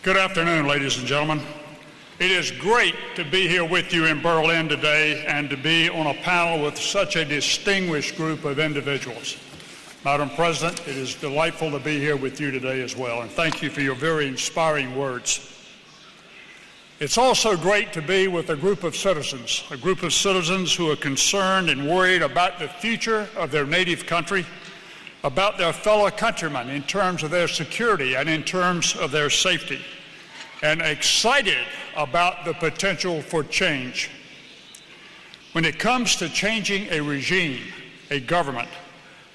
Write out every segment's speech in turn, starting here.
Good afternoon, ladies and gentlemen. It is great to be here with you in Berlin today and to be on a panel with such a distinguished group of individuals. Madam President, it is delightful to be here with you today as well, and thank you for your very inspiring words. It's also great to be with a group of citizens who are concerned and worried about the future of their native country, about their fellow countrymen in terms of their security and in terms of their safety, and excited about the potential for change. When it comes to changing a regime, a government,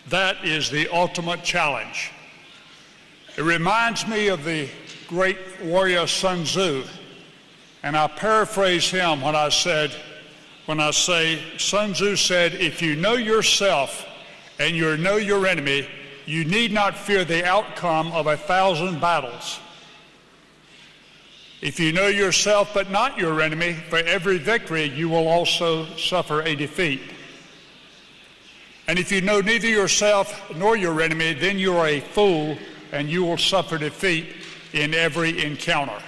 that is the ultimate challenge. It reminds me of the great warrior Sun Tzu, and I paraphrase him when I say, Sun Tzu said, if you know yourself and you know your enemy, you need not fear the outcome of 1,000 battles. If you know yourself but not your enemy, for every victory you will also suffer a defeat. And if you know neither yourself nor your enemy, then you are a fool and you will suffer defeat in every encounter.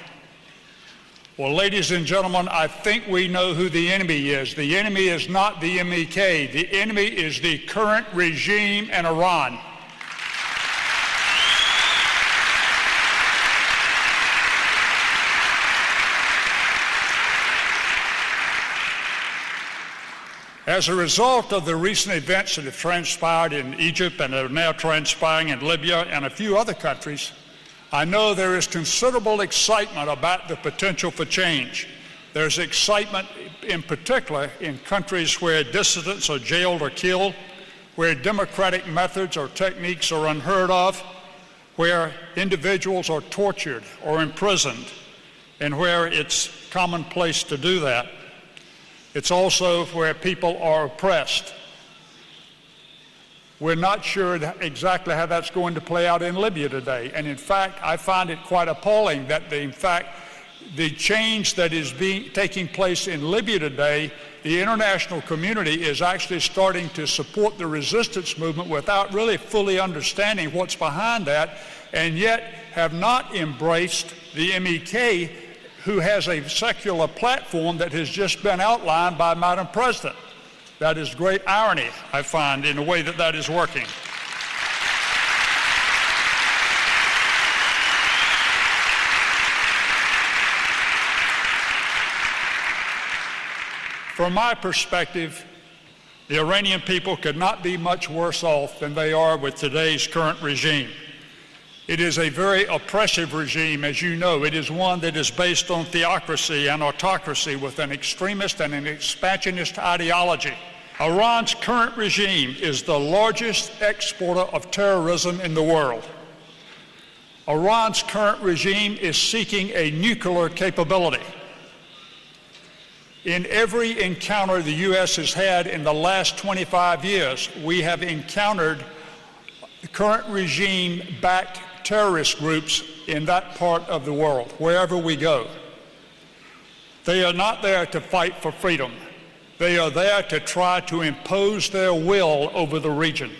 Well, ladies and gentlemen, I think we know who the enemy is. The enemy is not the MEK. The enemy is the current regime in Iran. As a result of the recent events that have transpired in Egypt and are now transpiring in Libya and a few other countries, I know there is considerable excitement about the potential for change. There's excitement in particular in countries where dissidents are jailed or killed, where democratic methods or techniques are unheard of, where individuals are tortured or imprisoned, and where it's commonplace to do that. It's also where people are oppressed. We're not sure exactly how that's going to play out in Libya today. And in fact, I find it quite appalling that the change that is taking place in Libya today, the international community is actually starting to support the resistance movement without really fully understanding what's behind that, and yet have not embraced the MEK, who has a secular platform that has just been outlined by Madam President. That is great irony, I find, in the way that that is working. From my perspective, the Iranian people could not be much worse off than they are with today's current regime. It is a very oppressive regime, as you know. It is one that is based on theocracy and autocracy with an extremist and an expansionist ideology. Iran's current regime is the largest exporter of terrorism in the world. Iran's current regime is seeking a nuclear capability. In every encounter the U.S. has had in the last 25 years, we have encountered current regime-backed terrorist groups in that part of the world, wherever we go. They are not there to fight for freedom. They are there to try to impose their will over the region.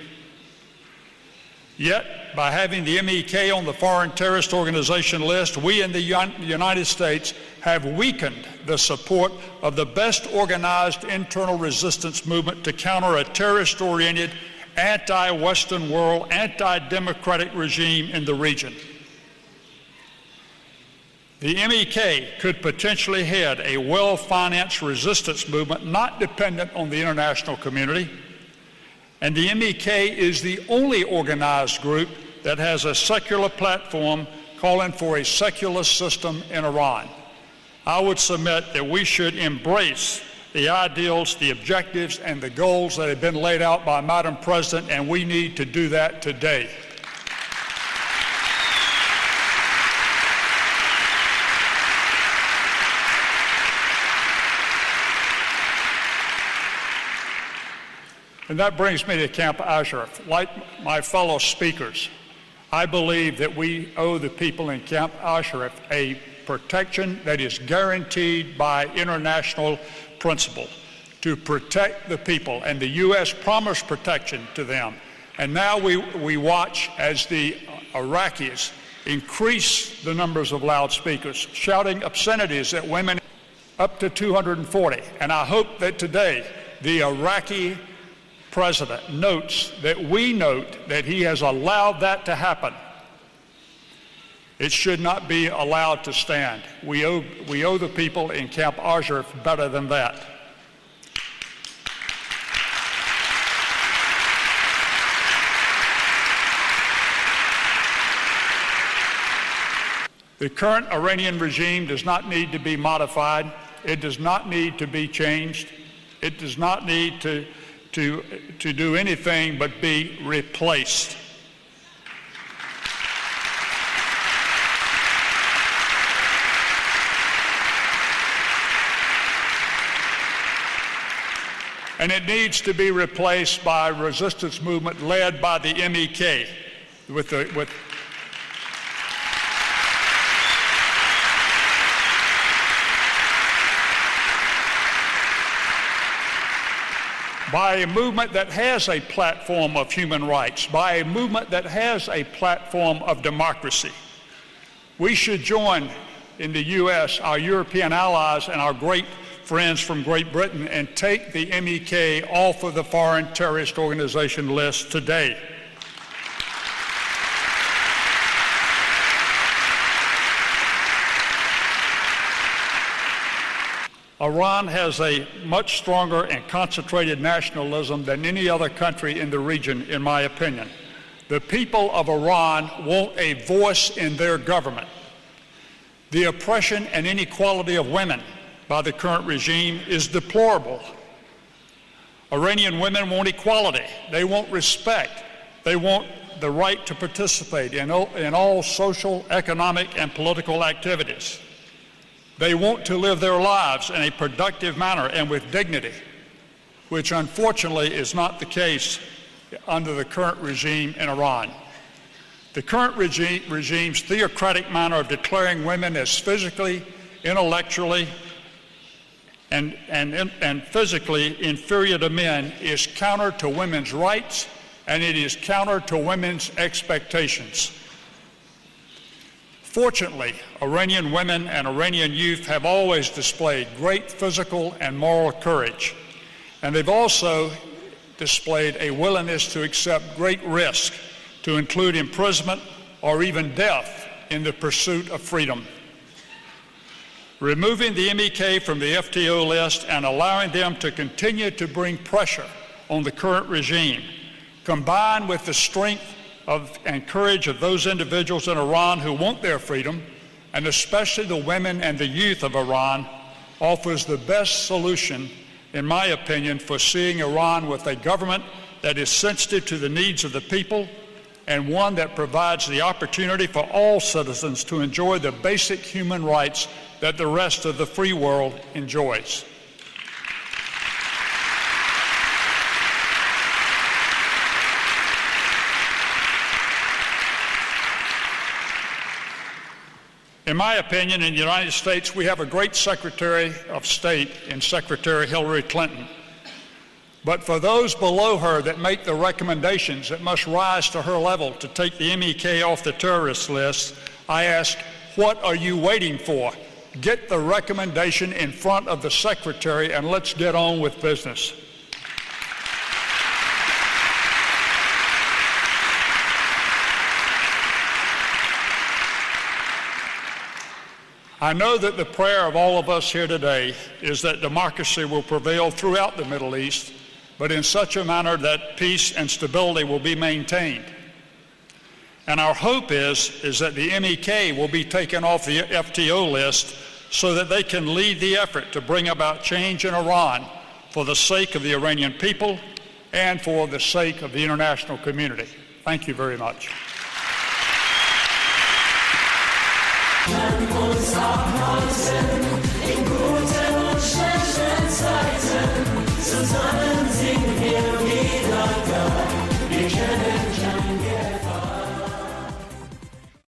Yet, by having the MEK on the foreign terrorist organization list, we in the United States have weakened the support of the best organized internal resistance movement to counter a terrorist-oriented, anti-Western world, anti-democratic regime in the region. The MEK could potentially head a well-financed resistance movement not dependent on the international community, and the MEK is the only organized group that has a secular platform calling for a secular system in Iran. I would submit that we should embrace the ideals, the objectives, and the goals that have been laid out by Madam President, and we need to do that today. And that brings me to Camp Ashraf. Like my fellow speakers, I believe that we owe the people in Camp Ashraf a protection that is guaranteed by international principle to protect the people, and the U.S. promised protection to them. And now we watch as the Iraqis increase the numbers of loudspeakers, shouting obscenities at women up to 240. And I hope that today the Iraqi president notes that we note that he has allowed that to happen. It should not be allowed to stand. We owe the people in Camp Ashraf better than that. The current Iranian regime does not need to be modified. It does not need to be changed. It does not need to do anything but be replaced. And it needs to be replaced by a resistance movement led by the MEK by a movement that has a platform of human rights, by a movement that has a platform of democracy. We should join in the U.S., our European allies, and our great friends from Great Britain and take the MEK off of the foreign terrorist organization list today. Iran has a much stronger and concentrated nationalism than any other country in the region, in my opinion. The people of Iran want a voice in their government. The oppression and inequality of women by the current regime is deplorable. Iranian women want equality. They want respect. They want the right to participate in all social, economic, and political activities. They want to live their lives in a productive manner and with dignity, which unfortunately is not the case under the current regime in Iran. The current regime's theocratic manner of declaring women as physically, intellectually, and physically inferior to men is counter to women's rights, and it is counter to women's expectations. Fortunately, Iranian women and Iranian youth have always displayed great physical and moral courage, and they've also displayed a willingness to accept great risk, to include imprisonment or even death in the pursuit of freedom. Removing the MEK from the FTO list and allowing them to continue to bring pressure on the current regime, combined with the strength and courage of those individuals in Iran who want their freedom, and especially the women and the youth of Iran, offers the best solution, in my opinion, for seeing Iran with a government that is sensitive to the needs of the people and one that provides the opportunity for all citizens to enjoy the basic human rights that the rest of the free world enjoys. In my opinion, in the United States, we have a great Secretary of State in Secretary Hillary Clinton. But for those below her that make the recommendations that must rise to her level to take the MEK off the terrorist list, I ask, what are you waiting for? Get the recommendation in front of the Secretary and let's get on with business. I know that the prayer of all of us here today is that democracy will prevail throughout the Middle East, but in such a manner that peace and stability will be maintained. And our hope is that the MEK will be taken off the FTO list so that they can lead the effort to bring about change in Iran for the sake of the Iranian people and for the sake of the international community. Thank you very much. Uns abhalten in guten und schlechten Zeiten zusammen.